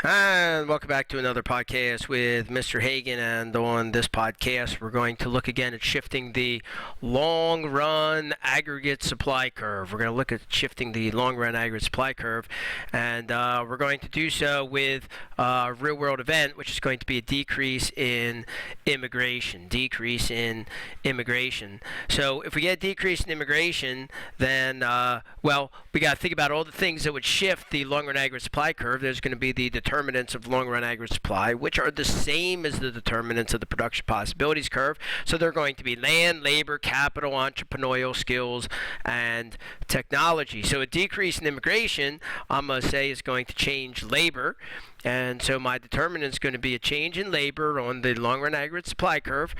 And welcome back to another podcast with Mr. Hagan. And on this podcast, we're going to look again at shifting the long-run aggregate supply curve. We're going to look at shifting the long-run aggregate supply curve, and we're going to do so with a real-world event, which is going to be a decrease in immigration. So if we get a decrease in immigration, then, we got to think about all the things that would shift the long-run aggregate supply curve. There's going to be the determinants of long-run aggregate supply, which are the same as the determinants of the production possibilities curve. So they're going to be land, labor, capital, entrepreneurial skills, and technology. So a decrease in immigration, I'm going to say, is going to change labor. And so my determinant is going to be a change in labor on the long-run aggregate supply curve.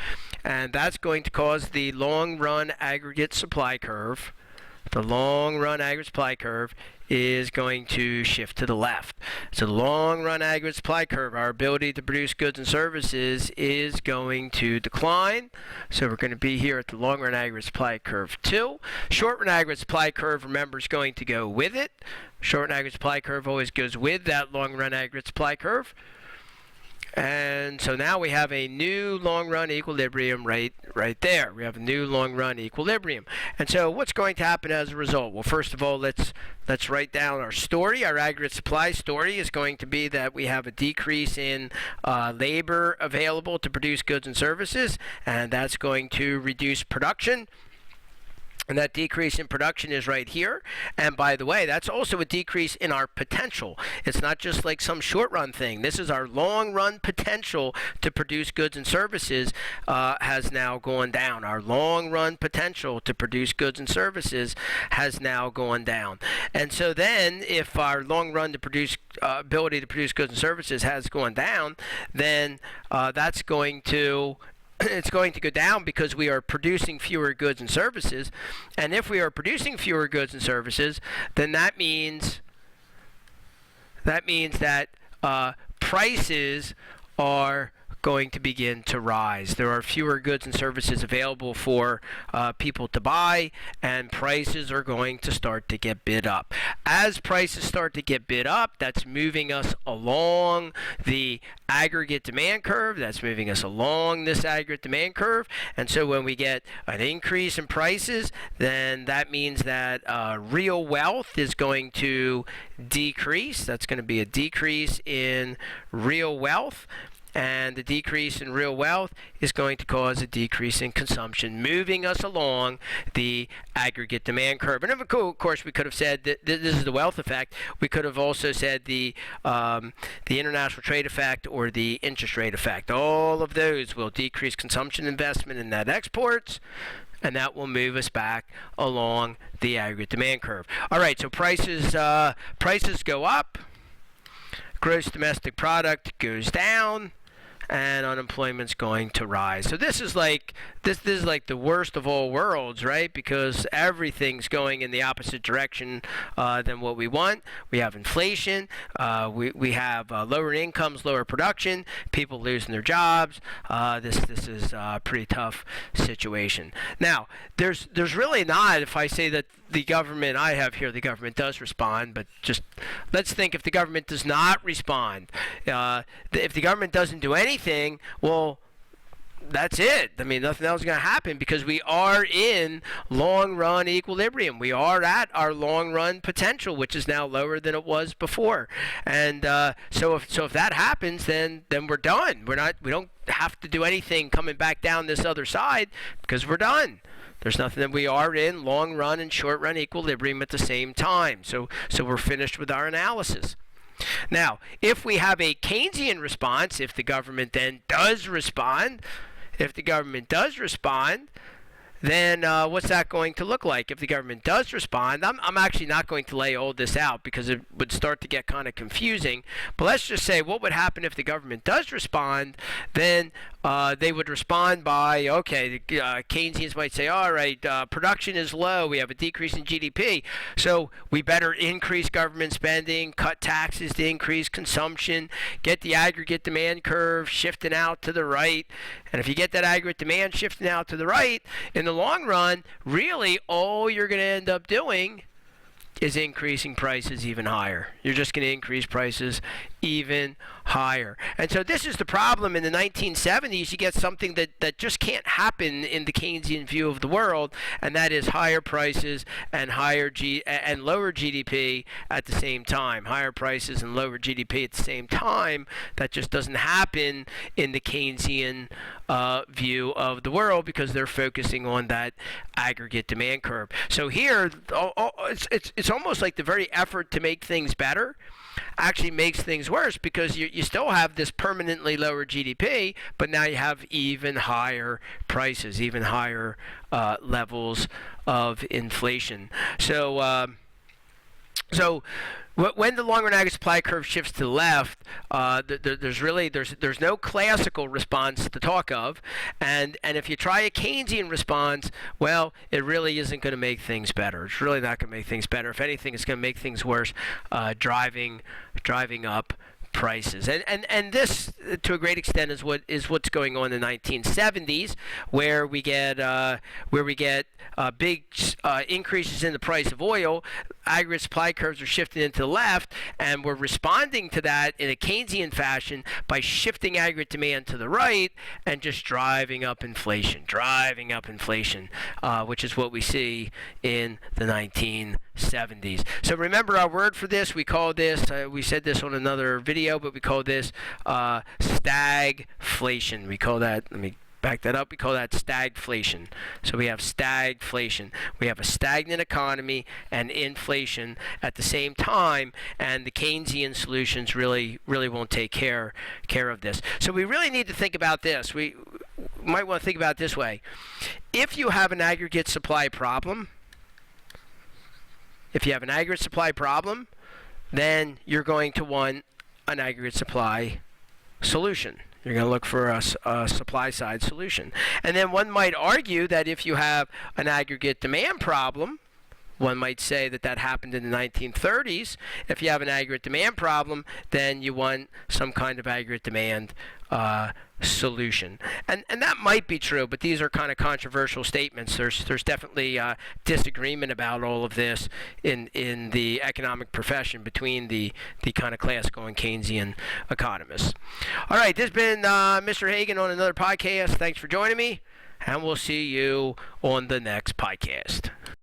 And that's going to cause the long-run aggregate supply curve. The long-run aggregate supply curve is going to shift to the left. So the long-run aggregate supply curve, our ability to produce goods and services, is going to decline. So we're going to be here at the long-run aggregate supply curve 2. Short-run aggregate supply curve, remember, is going to go with it. Short-run aggregate supply curve always goes with that long-run aggregate supply curve. And so now we have a new long-run equilibrium right there. We have a new long-run equilibrium. And so what's going to happen as a result? Well, first of all, let's write down our story. Our aggregate supply story is going to be that we have a decrease in labor available to produce goods and services, and that's going to reduce production. And that decrease in production is right here. And by the way, that's also a decrease in our potential. It's not just like some short-run thing. This is our long-run potential to produce goods and services has now gone down. Our long-run potential to produce goods and services has now gone down. And so then if our long-run to produce ability to produce goods and services has gone down, then that's going to it's going to go down because we are producing fewer goods and services. And if we are producing fewer goods and services, then that means that prices are going to begin to rise. There are fewer goods and services available for people to buy, and prices are going to start to get bid up. As prices start to get bid up, that's moving us along the aggregate demand curve. That's moving us along this aggregate demand curve. And so when we get an increase in prices, then that means that real wealth is going to decrease. That's going to be a decrease in real wealth. And the decrease in real wealth is going to cause a decrease in consumption, moving us along the aggregate demand curve. And of course, we could have said that this is the wealth effect. We could have also said the international trade effect or the interest rate effect. All of those will decrease consumption, investment, and net exports, and that will move us back along the aggregate demand curve. All right, so prices go up, gross domestic product goes down, and unemployment's going to rise. So this is like the worst of all worlds, right? Because everything's going in the opposite direction than what we want. We have inflation. We have lower incomes, lower production, people losing their jobs. This is a pretty tough situation. Now, there's really not, if I say that the government does respond, but just let's think if the government does not respond. If the government doesn't do anything, well, that's it. I mean, nothing else is going to happen because we are in long-run equilibrium. We are at our long-run potential, which is now lower than it was before. And so if that happens, then we're done. We don't have to do anything coming back down this other side because we're done. There's nothing that we are in long-run and short-run equilibrium at the same time. So we're finished with our analysis. Now, if we have a Keynesian response, if the government then does respond, then what's that going to look like? If the government does respond, I'm actually not going to lay all this out because it would start to get kind of confusing. But let's just say what would happen if the government does respond. Then they would respond by, okay, the Keynesians might say, all right, production is low. We have a decrease in GDP. So we better increase government spending, cut taxes to increase consumption, get the aggregate demand curve shifting out to the right. And if you get that aggregate demand shifting out to the right, in the long run, really all you're going to end up doing is increasing prices even higher. You're just going to increase prices even higher. And so this is the problem in the 1970s. You get something that just can't happen in the Keynesian view of the world, and that is higher prices and and lower GDP at the same time. Higher prices and lower GDP at the same time. That just doesn't happen in the Keynesian view of the world because they're focusing on that aggregate demand curve. So here, it's almost like the very effort to make things better actually makes things worse, because you still have this permanently lower GDP, but now you have even higher prices, even higher levels of inflation. So when the long-run aggregate supply curve shifts to the left, there's no classical response to talk of, and if you try a Keynesian response, well, it really isn't going to make things better. It's really not going to make things better. If anything, it's going to make things worse, driving up prices. And this, to a great extent, is what's going on in the 1970s, where we get big increases in the price of oil. Aggregate supply curves are shifting into the left, and we're responding to that in a Keynesian fashion by shifting aggregate demand to the right and just driving up inflation, which is what we see in the 1970s. So remember our word for this. We call this, we said this on another video, but we call this stagflation. We call that, let me back that up, we call that stagflation. So we have stagflation. We have a stagnant economy and inflation at the same time, and the Keynesian solutions really won't take care of this. So we really need to think about this. We might want to think about it this way. If you have an aggregate supply problem, then you're going to want an aggregate supply solution. You're going to look for a supply-side solution. And then one might argue that if you have an aggregate demand problem, one might say that happened in the 1930s. If you have an aggregate demand problem, then you want some kind of aggregate demand solution. And that might be true, but these are kind of controversial statements. There's definitely disagreement about all of this in the economic profession between the kind of classical and Keynesian economists. All right, this has been Mr. Hagan on another podcast. Thanks for joining me, and we'll see you on the next podcast.